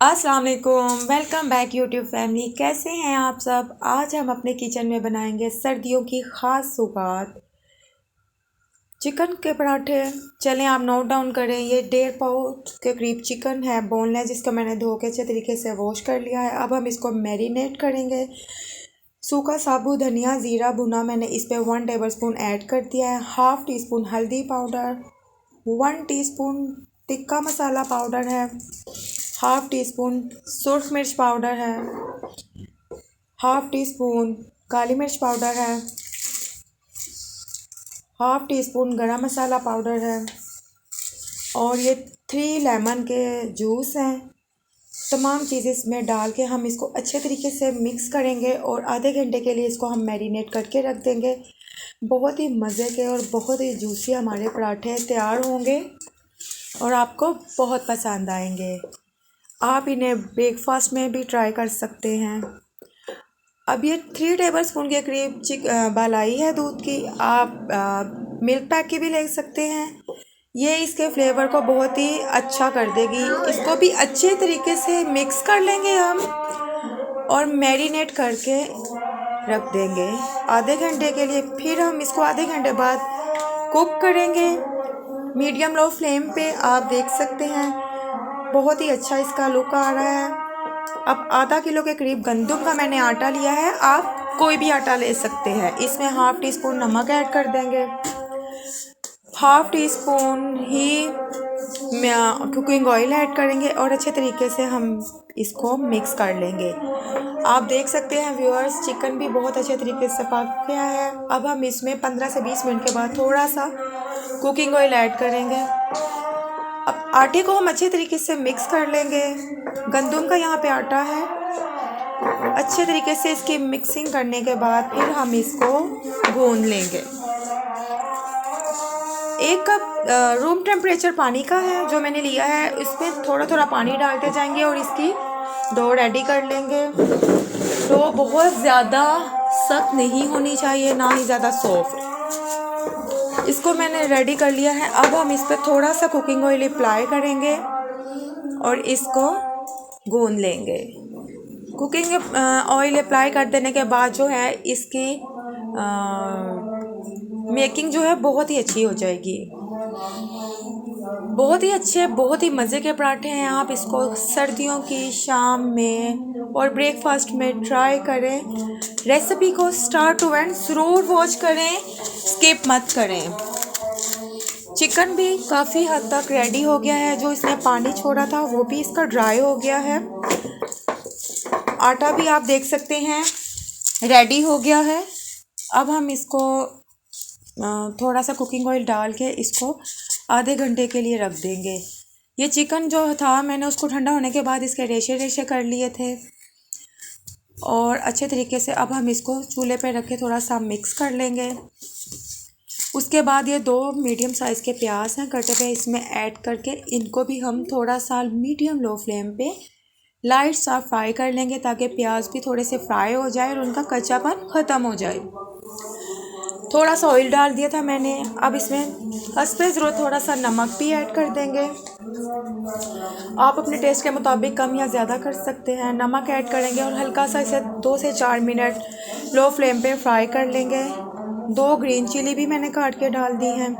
अस्सलाम वालेकुम, welcome back YouTube family. कैसे हैं आप सब। आज हम अपने किचन में बनाएंगे सर्दियों की ख़ास सौगात चिकन के पराठे। चलें आप नोट डाउन करें। ये 1.5 पाव के करीब चिकन है, बोनलेस, जिसको मैंने धो के अच्छे तरीके से वॉश कर लिया है। अब हम इसको मैरिनेट करेंगे। सूखा साबुत धनिया ज़ीरा भुना मैंने इस पर 1 टेबलस्पून ऐड कर दिया है। हाफ़ टी स्पून हल्दी powder, 1 teaspoon tikka masala powder है, हाफ़ टी स्पून सुरख मिर्च पाउडर है, हाफ़ टी स्पून काली मिर्च पाउडर है, हाफ़ टी स्पून गरम मसाला पाउडर है और ये 3 लेमन के जूस हैं। तमाम चीज़ें इसमें डाल के हम इसको अच्छे तरीके से मिक्स करेंगे और आधे घंटे के लिए इसको हम मैरिनेट करके रख देंगे। बहुत ही मज़े के और बहुत ही जूसी हमारे पराठे तैयार होंगे और आपको बहुत पसंद आएंगे। आप इन्हें ब्रेकफास्ट में भी ट्राई कर सकते हैं। अब ये 3 टेबलस्पून के करीब मलाई है दूध की। आप मिल्क पैक की भी ले सकते हैं। ये इसके फ्लेवर को बहुत ही अच्छा कर देगी। इसको भी अच्छे तरीके से मिक्स कर लेंगे हम और मैरिनेट करके रख देंगे आधे घंटे के लिए। फिर हम इसको आधे घंटे बाद कुक करेंगे मीडियम लो फ्लेम पे। आप देख सकते हैं बहुत ही अच्छा इसका लुक आ रहा है। अब आधा किलो के करीब गंदम का मैंने आटा लिया है। आप कोई भी आटा ले सकते हैं। इसमें हाफ़ टी स्पून नमक ऐड कर देंगे, हाफ़ टी स्पून ही कुकिंग ऑयल ऐड करेंगे और अच्छे तरीके से हम इसको मिक्स कर लेंगे। आप देख सकते हैं व्यूअर्स, चिकन भी बहुत अच्छे तरीके से पक गया है। अब हम इसमें 15 से 20 मिनट के बाद थोड़ा सा कुकिंग ऑयल ऐड करेंगे। अब आटे को हम अच्छे तरीके से मिक्स कर लेंगे। गंदम का यहाँ पे आटा है। अच्छे तरीके से इसकी मिक्सिंग करने के बाद फिर हम इसको गूंद लेंगे। 1 कप रूम टेम्परेचर पानी का है जो मैंने लिया है। इसमें थोड़ा थोड़ा पानी डालते जाएंगे और इसकी डो रेडी कर लेंगे। डो बहुत ज़्यादा सख्त नहीं होनी चाहिए, ना ही ज़्यादा सॉफ्ट। इसको मैंने रेडी कर लिया है। अब हम इस पर थोड़ा सा कुकिंग ऑयल अप्लाई करेंगे और इसको गूंद लेंगे। कुकिंग ऑयल अप्लाई कर देने के बाद जो है इसकी मेकिंग जो है बहुत ही अच्छी हो जाएगी। बहुत ही अच्छे, बहुत ही मज़े के पराठे हैं। आप इसको सर्दियों की शाम में और ब्रेकफास्ट में ट्राई करें। रेसिपी को स्टार्ट टू एंड ज़रूर वॉच करें, स्किप मत करें। चिकन भी काफ़ी हद तक रेडी हो गया है। जो इसने पानी छोड़ा था वो भी इसका ड्राई हो गया है। आटा भी आप देख सकते हैं रेडी हो गया है। अब हम इसको थोड़ा सा कुकिंग ऑयल डाल के इसको आधे घंटे के लिए रख देंगे। ये चिकन जो था मैंने उसको ठंडा होने के बाद इसके रेशे रेशे कर लिए थे और अच्छे तरीके से अब हम इसको चूल्हे पे रख के थोड़ा सा मिक्स कर लेंगे। उसके बाद ये 2 मीडियम साइज़ के प्याज हैं कटे पे, इसमें ऐड करके इनको भी हम थोड़ा सा मीडियम लो फ्लेम पे लाइट सा फ्राई कर लेंगे ताकि प्याज भी थोड़े से फ्राई हो जाए और उनका कच्चापन ख़त्म हो जाए। थोड़ा सा ऑयल डाल दिया था मैंने। अब इसमें हस्बे ज़रूरत थोड़ा सा नमक भी ऐड कर देंगे। आप अपने टेस्ट के मुताबिक कम या ज़्यादा कर सकते हैं। नमक ऐड करेंगे और हल्का सा इसे 2 से 4 मिनट लो फ्लेम पे फ्राई कर लेंगे। 2 ग्रीन चिली भी मैंने काट के डाल दी हैं।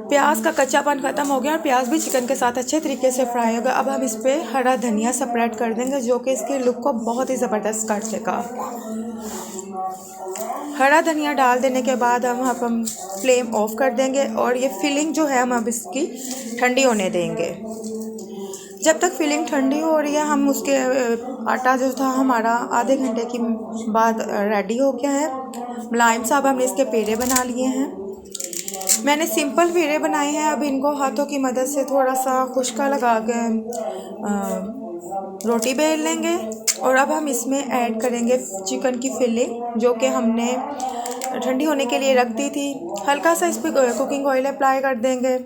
प्याज का कच्चापन ख़त्म हो गया और प्याज भी चिकन के साथ अच्छे तरीके से फ्राई हो गया। अब हम इस पर हरा धनिया स्प्रेड कर देंगे जो कि इसके लुक को बहुत ही ज़बरदस्त कर देगा। हरा धनिया डाल देने के बाद हम फ्लेम ऑफ कर देंगे और ये फिलिंग जो है हम अब इसकी ठंडी होने देंगे। जब तक फिलिंग ठंडी हो रही है हम उसके आटा जो था हमारा आधे घंटे की बाद रेडी हो गया है। मुलायम साहब हमने इसके पेड़े बना लिए हैं। मैंने सिंपल पेड़े बनाए हैं। अब इनको हाथों की मदद से थोड़ा सा खुश्का लगा के रोटी बेल लेंगे और अब हम इसमें ऐड करेंगे चिकन की फिलिंग जो कि हमने ठंडी होने के लिए रख दी थी। हल्का सा इस पर कुकिंग ऑयल अप्लाई कर देंगे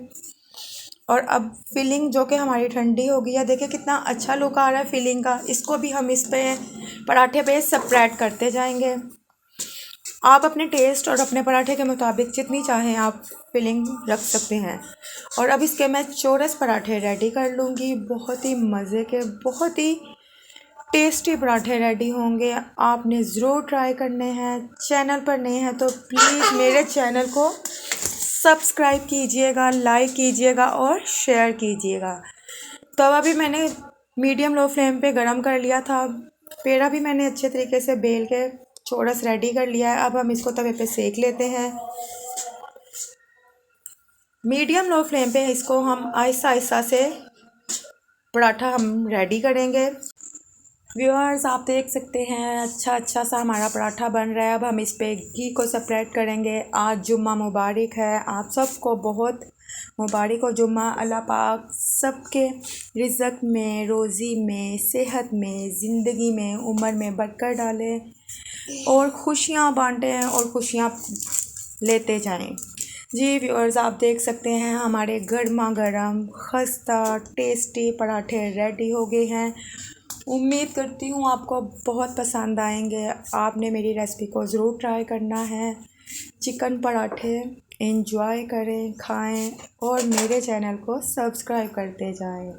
और अब फिलिंग जो कि हमारी ठंडी हो गई है, देखिए कितना अच्छा लुक आ रहा है फिलिंग का। इसको भी हम इस पे पराठे पे स्प्रेड करते जाएंगे। आप अपने टेस्ट और अपने पराठे के मुताबिक जितनी चाहें आप फिलिंग रख सकते हैं। और अब इसके मैं चौरस पराठे रेडी कर लूँगी। बहुत ही मज़े के, बहुत ही टेस्टी पराठे रेडी होंगे। आपने ज़रूर ट्राई करने हैं। चैनल पर नए हैं तो प्लीज़ मेरे चैनल को सब्सक्राइब कीजिएगा, लाइक कीजिएगा और शेयर कीजिएगा। तवा भी मैंने मीडियम लो फ्लेम पे गरम कर लिया था। पेड़ा भी मैंने अच्छे तरीके से बेल के चौरस रेडी कर लिया है। अब हम इसको तवे पे सेक लेते हैं। मीडियम लो फ्लेम पे इसको हम आहिस्ता आहिस्ता से पराठा हम रेडी करेंगे। व्यूअर्स, आप देख सकते हैं अच्छा सा हमारा पराठा बन रहा है। अब हम इस पे घी को स्प्रेड करेंगे। आज जुम्मा मुबारक है, आप सबको बहुत मुबारक हो जुम्मा। अल्लाह पाक सबके रिज़्क़ में, रोज़ी में, सेहत में, ज़िंदगी में, उम्र में बरकत डाले और खुशियाँ बांटें और खुशियाँ लेते जाएं। जी व्यूअर्स, आप देख सकते हैं हमारे गर्मा गर्म खस्ता टेस्टी पराठे रेडी हो गए हैं। उम्मीद करती हूँ आपको बहुत पसंद आएंगे। आपने मेरी रेसिपी को ज़रूर ट्राई करना है। चिकन पराठे एंजॉय करें, खाएं और मेरे चैनल को सब्सक्राइब करते जाएं।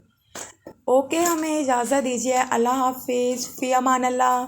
ओके, हमें इजाज़त दीजिए। अल्लाह हाफिज़, फ़ी अमान अल्लाह।